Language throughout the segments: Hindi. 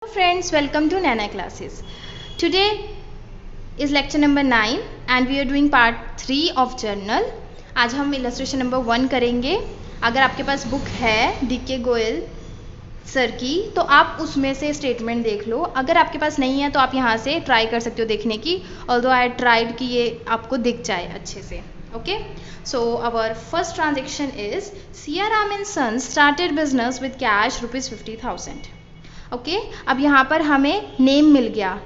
Friends, welcome to Nana Classes. Today is lecture number 9 and we are doing part 3 of journal. आज हम illustration number 1 करेंगे. अगर आपके पास बुक है डीके गोयल सर की तो आप उसमें से स्टेटमेंट देख लो. अगर आपके पास नहीं है तो आप यहाँ से ट्राई कर सकते हो देखने की. ऑल्दो आई ट्राइड कि ये आपको दिख जाए अच्छे से. Okay, so our first transaction is Siaram and Sons started business with cash rupees 50,000. Okay अब यहाँ पर हमें नेम मिल गया.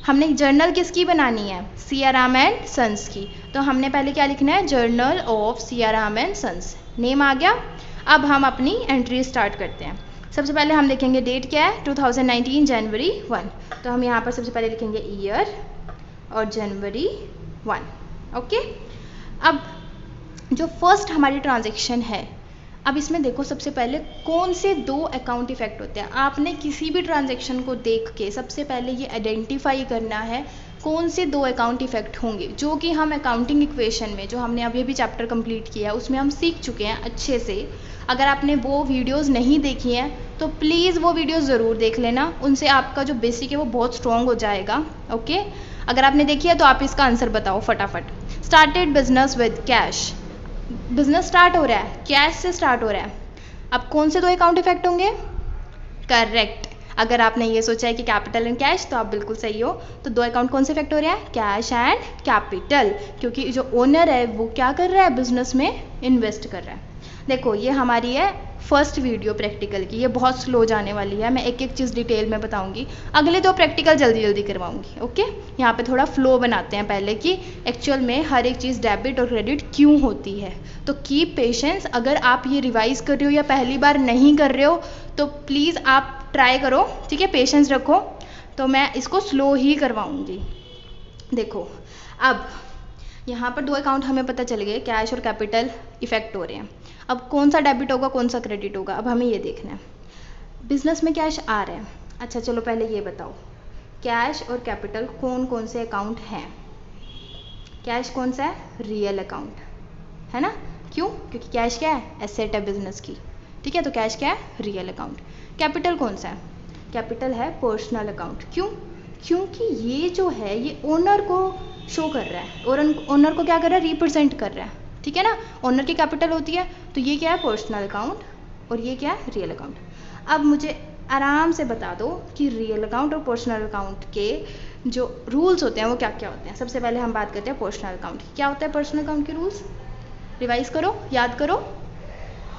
हमने जर्नल किसकी बनानी है? सियाराम एंड सन्स की. तो हमने पहले क्या लिखना है? Journal of Siyaram and sons. Name आ गया. अब हम अपनी एंट्री स्टार्ट करते हैं. सबसे पहले हम लिखेंगे डेट क्या है? 2019 जनवरी 1. तो हम यहाँ पर सबसे पहले लिखेंगे ईयर और जनवरी 1. ओके अब जो फर्स्ट हमारी ट्रांजेक्शन है, अब इसमें देखो सबसे पहले कौन से दो अकाउंट इफेक्ट होते हैं. आपने किसी भी ट्रांजैक्शन को देख के सबसे पहले ये आइडेंटिफाई करना है कौन से दो अकाउंट इफेक्ट होंगे, जो कि हम अकाउंटिंग इक्वेशन में जो हमने अभी चैप्टर कंप्लीट किया है उसमें हम सीख चुके हैं अच्छे से. अगर आपने वो वीडियोस नहीं देखी हैं तो प्लीज़ वो वीडियोस ज़रूर देख लेना. उनसे आपका जो बेसिक है वो बहुत स्ट्रॉन्ग हो जाएगा. ओके अगर आपने देखी है तो आप इसका आंसर बताओ फटाफट. Started business with cash. Business start हो रहा है कैश से स्टार्ट हो रहा है. अब कौन से दो अकाउंट इफेक्ट होंगे? करेक्ट. अगर आपने ये सोचा है कि कैपिटल एंड कैश तो आप बिल्कुल सही हो. तो दो अकाउंट कौन से इफेक्ट हो रहे हैं? Cash and capital. क्योंकि जो ओनर है वो क्या कर रहा है? बिजनेस में इन्वेस्ट कर रहा है. देखो ये हमारी है फर्स्ट वीडियो प्रैक्टिकल की. ये बहुत स्लो जाने वाली है. मैं एक एक चीज़ डिटेल में बताऊंगी. अगले दो प्रैक्टिकल जल्दी जल्दी करवाऊंगी. ओके यहाँ पे थोड़ा फ्लो बनाते हैं पहले कि एक्चुअल में हर एक चीज़ डेबिट और क्रेडिट क्यों होती है. तो कीप पेशेंस. अगर आप ये रिवाइज कर रहे हो या पहली बार नहीं कर रहे हो तो प्लीज़ आप ट्राई करो. ठीक है पेशेंस रखो. तो मैं इसको स्लो ही करवाऊँगी. देखो अब यहाँ पर दो अकाउंट हमें पता चल गए, कैश और कैपिटल इफेक्ट हो रहे हैं. अब कौन सा डेबिट होगा कौन सा क्रेडिट होगा अब हमें ये देखना है. बिजनेस में कैश आ रहा है. अच्छा चलो पहले ये बताओ कैश और कैपिटल कौन कौन से अकाउंट हैं? कैश कौन सा है? रियल अकाउंट है ना. क्यों? क्योंकि कैश क्या है? एसेट है बिजनेस की. ठीक है तो कैश क्या है? Real account. कैपिटल कौन सा है? कैपिटल है पर्सनल अकाउंट. क्यों? क्योंकि ये जो है ये ओनर को शो कर रहा है और ओनर को क्या कर रहा है? रिप्रेजेंट कर रहा है. ठीक है ना. ओनर की कैपिटल होती है तो ये क्या है? पर्सनल अकाउंट और ये क्या है? Real account. अब मुझे आराम से बता दो कि रियल अकाउंट और पर्सनल अकाउंट के जो रूल्स होते हैं वो क्या क्या होते हैं. सबसे पहले हम बात करते हैं पर्सनल अकाउंट. क्या होता है पर्सनल अकाउंट के रूल्स? रिवाइज करो, याद करो.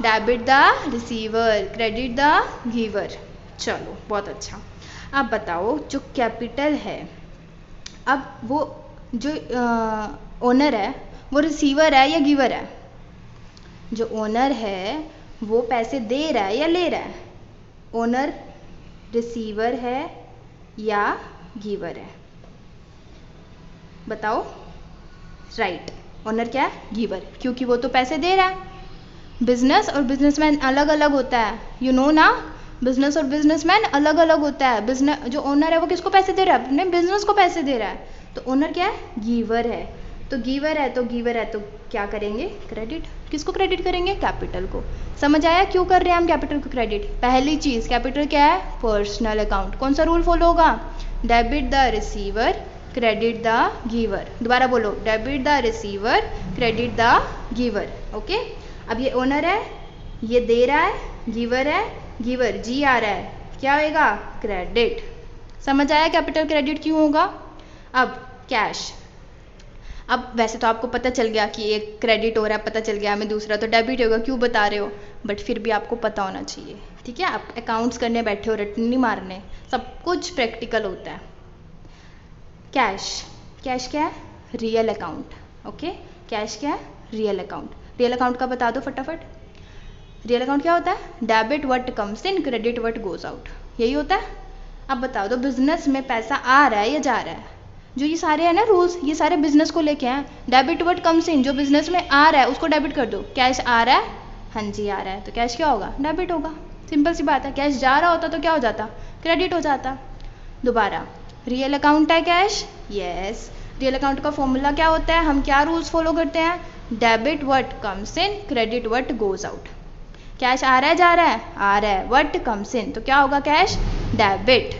Debit the receiver, credit the giver. चलो बहुत अच्छा. अब बताओ जो कैपिटल है, अब वो जो ओनर है वो रिसीवर है या गिवर है? जो ओनर है वो पैसे दे रहा है या ले रहा है? ओनर रिसीवर है या गिवर है? बताओ. राइट ओनर क्या है? गिवर. क्योंकि वो तो पैसे दे रहा है. बिजनेस और बिजनेसमैन अलग अलग होता है. यू नो ना. बिजनेस और बिजनेसमैन अलग अलग होता है. बिजनेस जो ओनर है वो किसको पैसे दे रहा है? अपने बिजनेस को पैसे दे रहा है. तो ओनर क्या है? गिवर है. तो गिवर है तो क्या करेंगे? क्रेडिट. किसको क्रेडिट करेंगे? कैपिटल को. समझ आया क्यों कर रहे हैं हम कैपिटल को क्रेडिट? पहली चीज कैपिटल क्या है? Personal account. कौन सा रूल फॉलो होगा? Debit the receiver, credit the giver. दोबारा बोलो. Debit the receiver, credit the giver. Okay अब ये ओनर है, ये दे रहा है, गिवर है, गिवर जी आ रहा है, क्या होगा? क्रेडिट. समझ आया कैपिटल क्रेडिट क्यों होगा? अब कैश. अब वैसे तो आपको पता चल गया कि एक क्रेडिट हो रहा है, पता चल गया हमें. दूसरा तो डेबिट होगा. क्यों बता रहे हो? बट फिर भी आपको पता होना चाहिए. ठीक है आप अकाउंट्स करने बैठे हो, रट्टे नहीं मारने. सब कुछ प्रैक्टिकल होता है. कैश. कैश क्या है? Real account. ओके कैश क्या है? Real account. रियल अकाउंट का बता दो फटाफट. रियल अकाउंट क्या होता है? Debit what comes in, credit what goes out. यही होता है. अब बताओ दो बिजनेस में पैसा आ रहा है या जा रहा है? जो ये सारे हैं ना रूल्स ये सारे बिजनेस को लेके हैं. डेबिट व्हाट कम्स इन, जो बिजनेस में आ रहा है उसको डेबिट कर दो. कैश आ रहा है, हाँ जी आ रहा है, तो कैश क्या होगा? डेबिट होगा. सिंपल सी बात है. कैश जा रहा होता तो क्या हो जाता? क्रेडिट हो जाता. दोबारा रियल अकाउंट है कैश. यस रियल अकाउंट का फॉर्मूला क्या होता है? हम क्या रूल्स फॉलो करते हैं? Debit what comes in, credit what goes out. Cash आ रहा है जा रहा है? आ रहा है. व्हाट कम्स इन तो क्या होगा? कैश. डेबिट.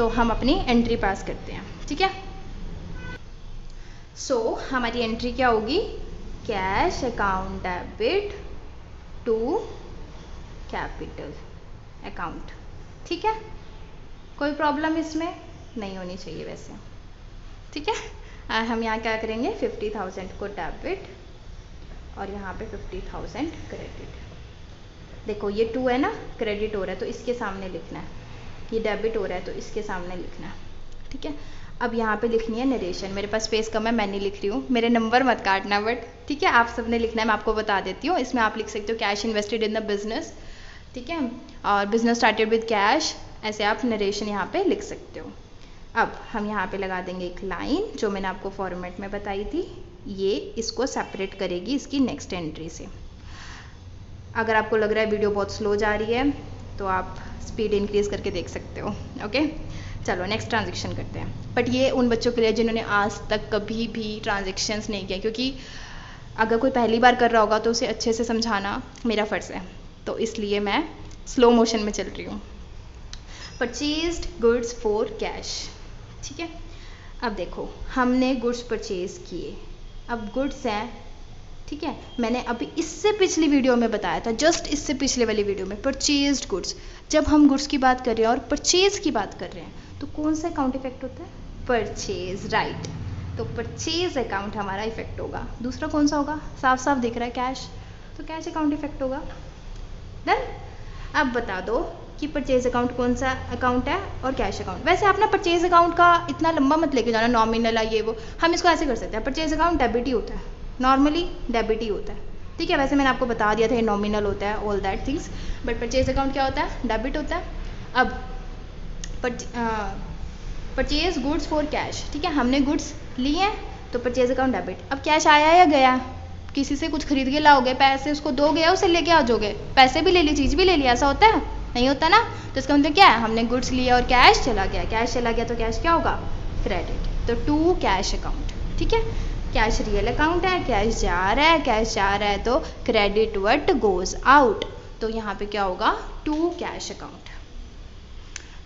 तो हम अपनी एंट्री पास करते हैं, ठीक है। सो हमारी एंट्री क्या होगी, cash account debit to capital account, ठीक है। कोई प्रॉब्लम इसमें नहीं होनी चाहिए वैसे, ठीक है। हम यहाँ क्या करेंगे, 50,000 को डेबिट और यहाँ पे 50,000 क्रेडिट। देखो ये 2 है ना, क्रेडिट हो रहा है तो इसके सामने लिखना है, ये डेबिट हो रहा है तो इसके सामने लिखना है, ठीक है। अब यहाँ पे लिखनी है नरेशन। मेरे पास स्पेस कम है, मैं नहीं लिख रही हूँ, मेरे नंबर मत काटना, बट ठीक है आप सबने लिखना है, मैं आपको बता देती हूँ। इसमें आप लिख सकते हो cash invested in the business, ठीक है, और बिजनेस स्टार्टेड विद कैश, ऐसे आप नरेशन यहाँ पे लिख सकते हो। अब हम यहाँ पे लगा देंगे एक लाइन जो मैंने आपको फॉर्मेट में बताई थी, ये इसको सेपरेट करेगी इसकी नेक्स्ट एंट्री से। अगर आपको लग रहा है वीडियो बहुत स्लो जा रही है तो आप स्पीड इंक्रीज करके देख सकते हो, ओके। चलो नेक्स्ट ट्रांजेक्शन करते हैं, बट ये उन बच्चों के लिए जिन्होंने आज तक कभी भी ट्रांजेक्शन्स नहीं किया, क्योंकि अगर कोई पहली बार कर रहा होगा तो उसे अच्छे से समझाना मेरा फ़र्ज़ है, तो इसलिए मैं स्लो मोशन में चल रही हूँ। परचेज्ड गुड्स फॉर कैश, ठीक है। अब देखो हमने गुड्स परचेज किए, अब गुड्स हैं, ठीक है। मैंने अभी इससे पिछली वीडियो में बताया था, जस्ट इससे पिछले वाली वीडियो में, परचेज्ड गुड्स। जब हम गुड्स की बात कर रहे हैं और परचेज की बात कर रहे हैं तो कौन सा अकाउंट इफेक्ट होता है, परचेज, राइट। तो परचेज अकाउंट हमारा इफेक्ट होगा। दूसरा कौन सा होगा, साफ साफ दिख रहा है कैश, तो कैश अकाउंट इफेक्ट होगा। डन। अब बता दो कि परचेज अकाउंट कौन सा अकाउंट है और कैश अकाउंट। वैसे आप ना परचेज अकाउंट का इतना लंबा मत लेके जाना, नॉमिनल है ये वो, हम इसको ऐसे कर सकते हैं, परचेज अकाउंट डेबिट ही होता है, नॉर्मली डेबिट ही होता है, ठीक है। वैसे मैंने आपको बता दिया था ये नॉमिनल होता है, all that things, but purchase account क्या होता है, डेबिट होता है। अब परचेज गुड्स फॉर कैश, ठीक है, हमने गुड्स लिए हैं तो परचेज अकाउंट डेबिट। अब कैश आया या गया, किसी से कुछ खरीद के लाओगे, पैसे उसको दोगे या उसे लेके आ जाओगे, पैसे भी ले लिए चीज़ भी ले लिया, ऐसा होता है, नहीं होता ना। तो इसका मतलब क्या है, हमने गुड्स लिए और कैश चला गया, कैश चला गया तो कैश क्या होगा, क्रेडिट। तो टू कैश अकाउंट, ठीक है। कैश रियल अकाउंट है, कैश जा रहा है, कैश जा रहा है तो क्रेडिट व्हाट गोज आउट, तो यहाँ पे क्या होगा, टू कैश अकाउंट।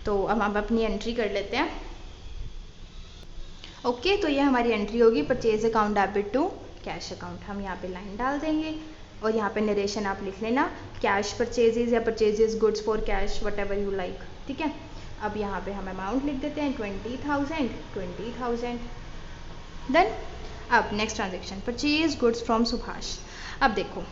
तो अब हम अपनी एंट्री कर लेते हैं, ओके। तो ये हमारी एंट्री होगी, purchase account debit to cash account. हम यहाँ पे लाइन डाल देंगे और यहाँ पे नरेशन आप लिख लेना, कैश परचेजेज या purchases goods for cash, what ever you like, ठीक है। अब यहाँ पे हम अमाउंट लिख देते हैं 20,000। देन अब next transaction, purchase goods from Subhash. अब देखो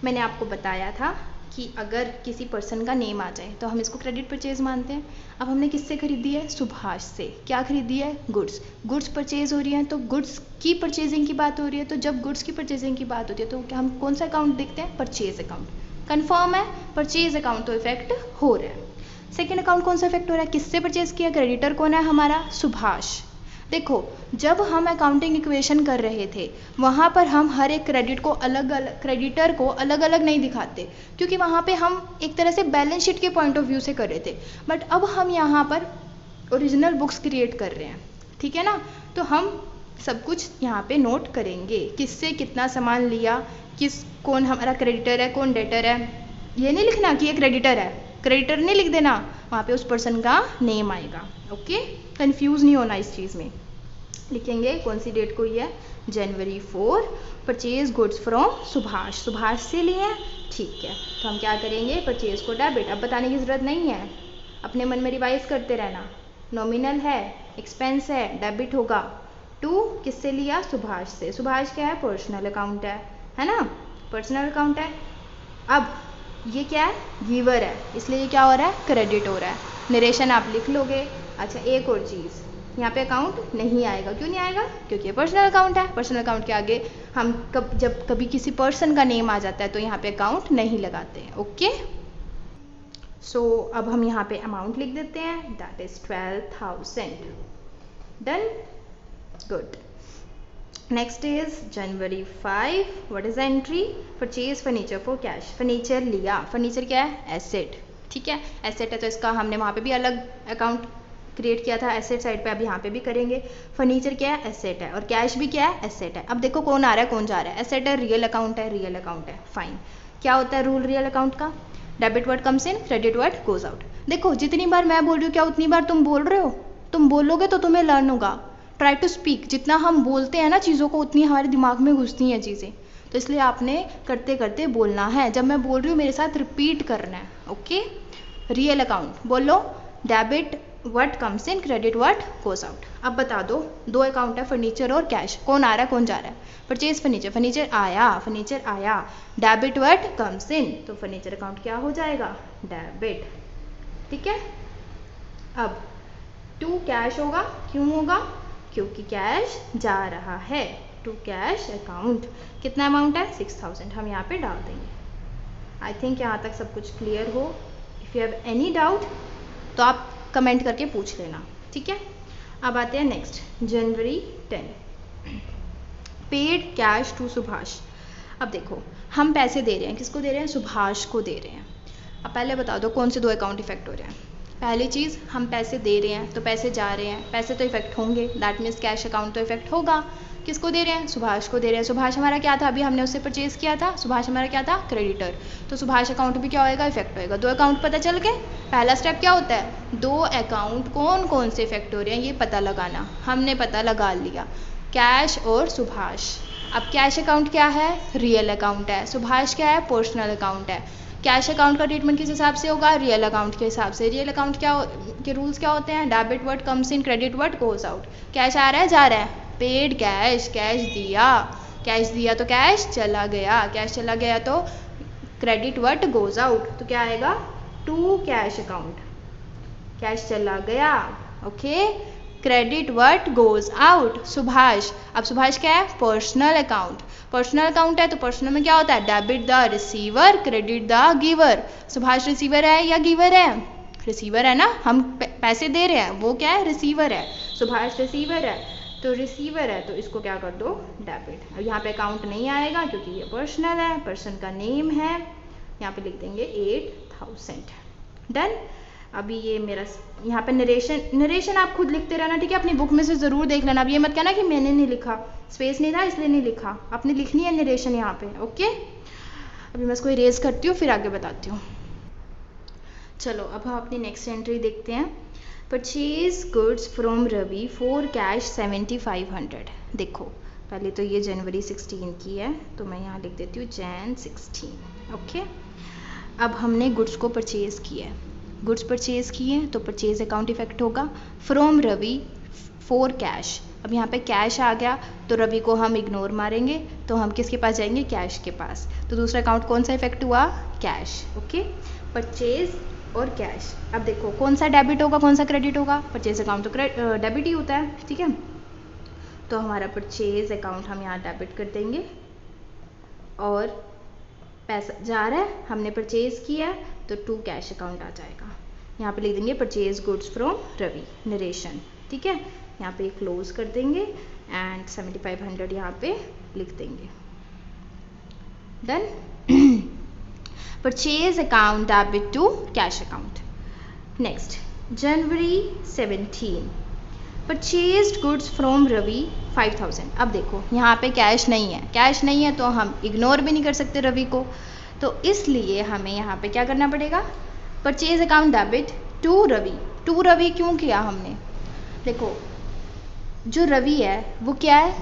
मैंने आपको बताया था कि अगर किसी पर्सन का नेम आ जाए तो हम इसको क्रेडिट परचेज मानते हैं। अब हमने किससे खरीदी है, सुभाष से। क्या खरीदी है, गुड्स। गुड्स परचेज हो रही है तो गुड्स की परचेजिंग की बात हो रही है, तो जब गुड्स की परचेजिंग की बात होती है तो क्या हम कौन सा अकाउंट देखते हैं, परचेज अकाउंट। कन्फर्म है, परचेज अकाउंट तो इफेक्ट हो रहा है। सेकेंड अकाउंट कौन सा इफेक्ट हो रहा है, किससे परचेज किया, क्रेडिटर कौन है हमारा, सुभाष। देखो जब हम अकाउंटिंग इक्वेशन कर रहे थे वहाँ पर हम हर एक क्रेडिट को अलग अलग, क्रेडिटर को अलग अलग नहीं दिखाते, क्योंकि वहाँ पे हम एक तरह से बैलेंस शीट के पॉइंट ऑफ व्यू से कर रहे थे। बट अब हम यहाँ पर ओरिजिनल बुक्स क्रिएट कर रहे हैं, ठीक है ना। तो हम सब कुछ यहाँ पे नोट करेंगे, किससे कितना सामान लिया, कौन हमारा क्रेडिटर है, कौन डेटर है। ये नहीं लिखना कि ये क्रेडिटर है, क्रेडिटर नहीं लिख देना, वहाँ पे उस पर्सन का नेम आएगा, ओके। कंफ्यूज नहीं होना इस चीज़ में। लिखेंगे कौन सी डेट को, ये है जनवरी 4, purchase goods from Subhash, Subhash से लिए, ठीक है। तो हम क्या करेंगे, परचेज को डेबिट। अब बताने की ज़रूरत नहीं है, अपने मन में रिवाइज करते रहना। नॉमिनल है, एक्सपेंस है, डेबिट होगा। टू किससे लिया, सुभाष से। सुभाष क्या है, पर्सनल अकाउंट है ना, पर्सनल अकाउंट है। अब ये क्या है, गिवर है, इसलिए ये क्या हो रहा है, क्रेडिट हो रहा है। नरेशन आप लिख लोगे। अच्छा एक और चीज़, यहाँ पे अकाउंट नहीं आएगा, क्यों नहीं आएगा, क्योंकि ये पर्सनल अकाउंट है। पर्सनल अकाउंट के आगे हम जब कभी किसी पर्सन का नेम आ जाता है तो यहाँ पे अकाउंट नहीं लगाते हैं, ओके। सो अब हम यहाँ पे अमाउंट लिख देते हैं, that is 12,000। Done, good. Next is January 5, what is the entry, purchase furniture for cash. Furniture लिया, फर्नीचर क्या है, एसेट, ठीक है। एसेट है तो इसका हमने वहाँ पे भी अलग अकाउंट क्रिएट किया था, एसेट साइड पे, अब यहाँ पे भी करेंगे। फर्नीचर क्या है, एसेट है, और कैश भी क्या है, एसेट है। अब देखो कौन आ रहा है कौन जा रहा है, एसेट है, रियल अकाउंट है, रियल अकाउंट है, फाइन। क्या होता है रूल रियल अकाउंट का, debit word comes in, credit word goes out. देखो जितनी बार मैं बोल रही हूँ क्या उतनी बार तुम बोल रहे हो? तुम बोलोगे तो तुम्हें लर्न होगा। Try to speak. जितना हम बोलते हैं ना चीज़ों को उतनी हमारे दिमाग में घुसती हैं चीज़ें, तो इसलिए आपने करते करते बोलना है। जब मैं बोल रही हूँ मेरे साथ रिपीट करना है। ओके, रियल अकाउंट बोलो, debit word comes in, credit word goes out. अब बता दो, दो अकाउंट है, फर्नीचर और कैश, कौन आ रहा है कौन जा रहा है? परचेज फर्नीचर, फर्नीचर आया, फर्नीचर आया, डेबिट वर्ड कम्स इन, तो फर्नीचर अकाउंट क्या हो जाएगा? डेबिट। ठीक है। अब टू कैश होगा, क्यों होगा? क्योंकि कैश जा रहा है। टू कैश अकाउंट, कितना अमाउंट है? 6000, हम यहाँ पे डाल देंगे। आई थिंक यहाँ तक सब कुछ क्लियर हो। If you have any doubt तो आप कमेंट करके पूछ लेना। ठीक है। अब आते हैं next, January 10, paid cash to Subhash. अब देखो हम पैसे दे रहे हैं, किसको दे रहे हैं? सुभाष को दे रहे हैं। अब पहले बता दो कौन से दो अकाउंट इफेक्ट हो रहे हैं। पहली चीज़, हम पैसे दे रहे हैं तो पैसे जा रहे हैं, पैसे तो इफेक्ट होंगे, दैट मीन्स कैश अकाउंट तो इफेक्ट होगा। किसको दे रहे हैं? सुभाष को दे रहे हैं। सुभाष हमारा क्या था? अभी हमने उससे परचेज किया था। सुभाष हमारा क्या था? क्रेडिटर। तो सुभाष अकाउंट भी क्या होएगा? इफेक्ट होएगा। दो अकाउंट पता चल गए। पहला स्टेप क्या होता है? दो अकाउंट कौन कौन से इफेक्ट हो रहे हैं ये पता लगाना। हमने पता लगा लिया, कैश और सुभाष। अब कैश अकाउंट क्या है? रियल अकाउंट है। सुभाष क्या है? पर्सनल अकाउंट है। कैश अकाउंट का ट्रीटमेंट किस हिसाब से होगा? रियल अकाउंट के हिसाब से। रियल अकाउंट क्या के रूल्स क्या होते हैं? Debit word comes in, credit word goes out. Cash आ रहा है, जा रहा है, पेड कैश, कैश दिया, कैश दिया तो कैश चला गया, कैश चला गया तो क्रेडिट वर्ड गोज आउट। तो क्या आएगा? टू कैश अकाउंट, कैश चला गया। Okay, credit word goes out. Subhash, अब सुभाष क्या है? Personal account. पर्सनल अकाउंट है तो पर्सनल में क्या होता है? Debit the receiver, credit the giver. Subhash receiver है या गिवर है? रिसीवर है ना, हम पैसे दे रहे हैं, वो क्या है? रिसीवर है। सुभाष रिसीवर है, तो रिसीवर है तो इसको क्या कर दो? डेबिट। अब यहाँ पे अकाउंट नहीं आएगा क्योंकि ये पर्सनल है, पर्सन का नेम है, यहाँ पे लिख देंगे 8000। डन। अभी ये मेरा यहाँ पे नरेशन आप खुद लिखते रहना। ठीक है, अपनी बुक में से ज़रूर देख लेना। अब ये मत कहना कि मैंने नहीं लिखा, स्पेस नहीं था इसलिए नहीं लिखा। आपने लिखनी है नरेशन यहाँ पे। ओके, अभी मैं इसको इरेज करती हूँ फिर आगे बताती हूँ। चलो अब हम अपनी नेक्स्ट एंट्री देखते हैं। Purchase goods from Ravi for cash 7500। देखो पहले तो ये जनवरी 16 की है तो मैं यहाँ लिख देती हूँ Jan 16। ओके, अब हमने गुड्स को परचेज़ किया है, गुड्स परचेज़ किए तो परचेज अकाउंट इफेक्ट होगा। फ्रॉम रवि फॉर कैश, अब यहाँ पे कैश आ गया तो रवि को हम इग्नोर मारेंगे तो हम किसके पास जाएंगे? कैश के पास। तो दूसरा अकाउंट कौन सा इफेक्ट हुआ? कैश। ओके, परचेज और कैश। अब देखो कौन सा डेबिट होगा कौन सा क्रेडिट होगा? परचेज अकाउंट तो डेबिट ही होता है। ठीक है, तो हमारा परचेज अकाउंट हम यहाँ डेबिट कर देंगे और पैसा जा रहा है, हमने परचेज किया तो टू कैश अकाउंट आ जाएगा। यहाँ पे लिख देंगे purchase goods from Ravi, narration. ठीक है, यहाँ पे क्लोज कर देंगे एंड 7500 यहाँ पे लिख देंगे। Done. Purchase account debit to cash account. Next, January 17, purchased goods from Ravi 5000। अब देखो यहाँ पे कैश नहीं है, कैश नहीं है तो हम इग्नोर भी नहीं कर सकते रवि को, तो इसलिए हमें यहाँ पे क्या करना पड़ेगा? Purchase account debit to Ravi. To Ravi क्यों किया हमने? देखो जो रवि है वो क्या है?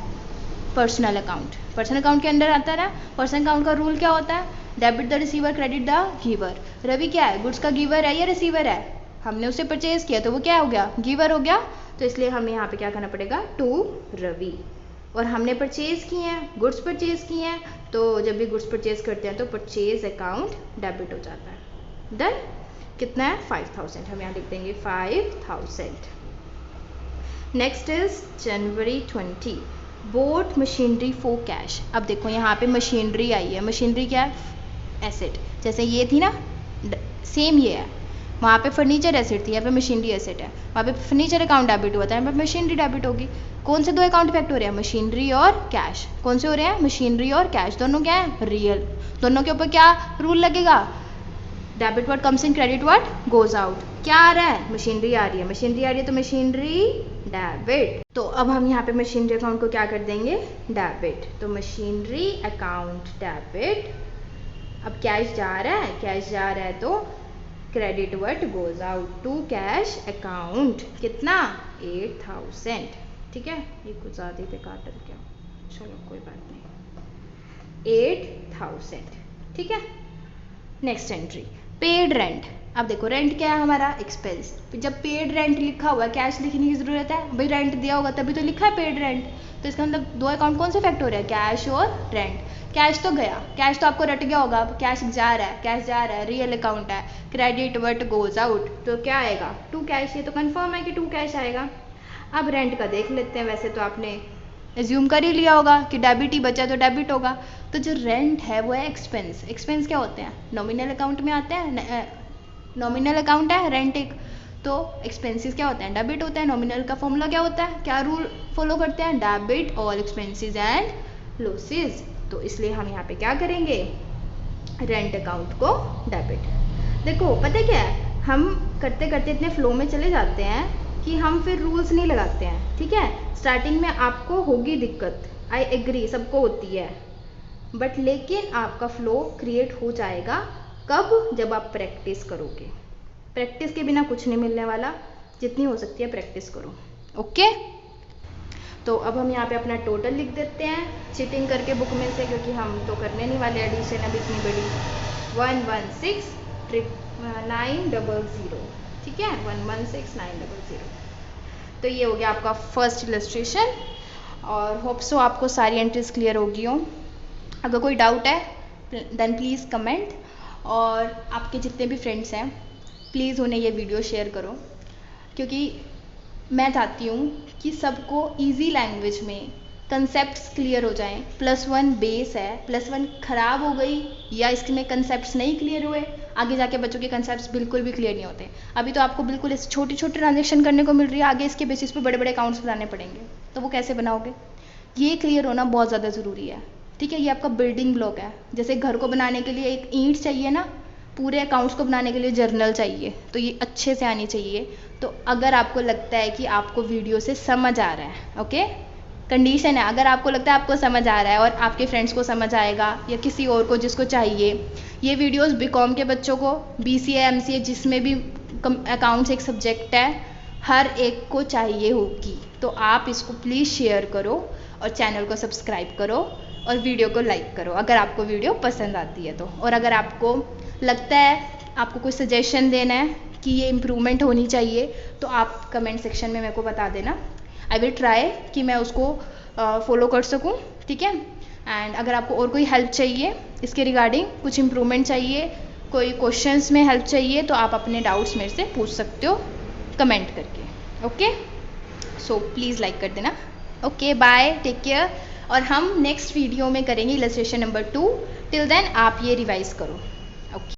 Personal account. पर्सनल अकाउंट के अंदर आता है ना। पर्सनल अकाउंट का रूल क्या होता है? Debit the receiver, credit the giver. Ravi क्या है? गुड्स का गिवर है या रिसीवर है? हमने उससे परचेज किया तो वो क्या हो गया? गिवर हो गया। तो इसलिए हमें यहाँ पे क्या करना पड़ेगा? टू रवि। और हमने परचेज किए हैं, गुड्स परचेज किए हैं, तो जब भी गुड्स परचेज करते हैं तो परचेज अकाउंट डेबिट हो जाता है। डन। कितना है? 5000। हम यहाँ लिख देंगे 5000। Next is January 20, boat machinery for cash. अब देखो यहाँ पे मशीनरी आई है। मशीनरी क्या है? एसेट। जैसे ये थी ना, सेम ये है। वहाँ पे फर्नीचर एसेट थी, यहाँ पे मशीनरी एसेट है। वहाँ पे फर्नीचर अकाउंट डेबिट हुआ था, यहाँ पे मशीनरी डेबिट होगी। कौन से दो अकाउंट इफेक्ट हो रहे हैं? मशीनरी और कैश। कौन से हो रहे हैं? मशीनरी और कैश। दोनों क्या है? रियल। दोनों के ऊपर क्या रूल लगेगा? Debit word comes in, credit word goes out. क्या आ रहा है? मशीनरी आ रही है। मशीनरी आ रही है तो मशीनरी डेबिट। तो अब हम यहाँ पे मशीनरी अकाउंट को क्या कर देंगे? डेबिट। तो मशीनरी अकाउंट डेबिट अब कैश जा रहा है तो credit what goes out to cash account, कितना 8000, ठीक है। ये कुछ ज़्यादा पे काटल क्या, चलो कोई बात नहीं, 8000, ठीक है। Next entry paid rent. अब देखो रेंट क्या है हमारा एक्सपेंस, जब पेड रेंट लिखा हुआ है कैश लिखने की ज़रूरत है, भाई रेंट दिया होगा तभी तो लिखा है पेड रेंट, तो इसका मतलब दो अकाउंट कौन से इफेक्ट हो रहे हैं, कैश और रेंट। कैश तो गया, कैश तो आपको रट गया होगा, अब कैश जा रहा है, रियल अकाउंट है, क्रेडिट व्हाट गोज आउट, तो क्या आएगा टू कैश, ये तो कंफर्म है कि टू कैश आएगा। अब रेंट का देख लेते हैं, वैसे तो आपने एज्यूम कर ही लिया होगा कि डेबिट ही बचा तो डेबिट होगा, तो जो रेंट है वो है एक्सपेंस। एक्सपेंस क्या होते हैं, नॉमिनल अकाउंट में आते हैं, नॉमिनल अकाउंट है रेंट एक, तो एक्सपेंसेस क्या होते हैं, डेबिट होता है। नॉमिनल का फॉर्मूला क्या होता है, क्या रूल फॉलो करते हैं, debit all expenses and losses, तो इसलिए हम यहाँ पे क्या करेंगे, रेंट अकाउंट को डेबिट। देखो पता है क्या है, हम करते करते इतने फ्लो में चले जाते हैं कि हम फिर रूल्स नहीं लगाते हैं, ठीक है। स्टार्टिंग में आपको होगी दिक्कत, आई एग्री, सबको होती है, बट लेकिन आपका फ्लो क्रिएट हो जाएगा कब, जब आप प्रैक्टिस करोगे। प्रैक्टिस के बिना कुछ नहीं मिलने वाला, जितनी हो सकती है प्रैक्टिस करो, ओके। तो अब हम यहाँ पे अपना टोटल लिख देते हैं चीटिंग करके बुक में से, क्योंकि हम तो करने नहीं वाले एडिशन अब इतनी बड़ी, 116900, ठीक है, 116900। तो ये हो गया आपका फर्स्ट इलस्ट्रेशन, और होप सो आपको सारी एंट्रीज क्लियर होगी हो। अगर कोई डाउट है देन प्लीज़ कमेंट, और आपके जितने भी फ्रेंड्स हैं प्लीज़ उन्हें ये वीडियो शेयर करो, क्योंकि मैं चाहती हूँ कि सबको इजी लैंग्वेज में कंसेप्ट्स क्लियर हो जाएं। +1 बेस है, +1 ख़राब हो गई या इसमें कंसेप्ट्स नहीं क्लियर हुए, आगे जाके बच्चों के कंसेप्ट्स बिल्कुल भी क्लियर नहीं होते। अभी तो आपको बिल्कुल इस छोटी छोटी ट्रांजेक्शन करने को मिल रही है, आगे इसके बेसिस पे बड़े बड़े अकाउंट्स बनाने पड़ेंगे, तो वो कैसे बनाओगे, ये क्लियर होना बहुत ज़्यादा ज़रूरी है, ठीक है। ये आपका बिल्डिंग ब्लॉक है, जैसे घर को बनाने के लिए एक ईंट चाहिए ना, पूरे अकाउंट्स को बनाने के लिए जर्नल चाहिए, तो ये अच्छे से आनी चाहिए। तो अगर आपको लगता है कि आपको वीडियो से समझ आ रहा है, ओके, कंडीशन है, अगर आपको लगता है आपको समझ आ रहा है और आपके फ्रेंड्स को समझ आएगा या किसी और को जिसको चाहिए, ये वीडियोस बीकॉम के बच्चों को, BCA MCA जिसमें भी अकाउंट्स एक सब्जेक्ट है, हर एक को चाहिए होगी। तो आप इसको प्लीज़ शेयर करो और चैनल को सब्सक्राइब करो और वीडियो को लाइक करो अगर आपको वीडियो पसंद आती है तो। और अगर आपको लगता है आपको कोई सजेशन देना है कि ये इम्प्रूवमेंट होनी चाहिए, तो आप कमेंट सेक्शन में मेरे को बता देना, आई विल ट्राई कि मैं उसको फॉलो कर सकूं, ठीक है। एंड अगर आपको और कोई हेल्प चाहिए इसके रिगार्डिंग, कुछ इम्प्रूवमेंट चाहिए, कोई क्वेश्चंस में हेल्प चाहिए, तो आप अपने डाउट्स मेरे से पूछ सकते हो कमेंट करके, ओके। सो प्लीज़ लाइक कर देना, ओके, बाय, टेक केयर। और हम नेक्स्ट वीडियो में करेंगे इलस्ट्रेशन नंबर 2। टिल देन आप ये रिवाइज करो, ओके।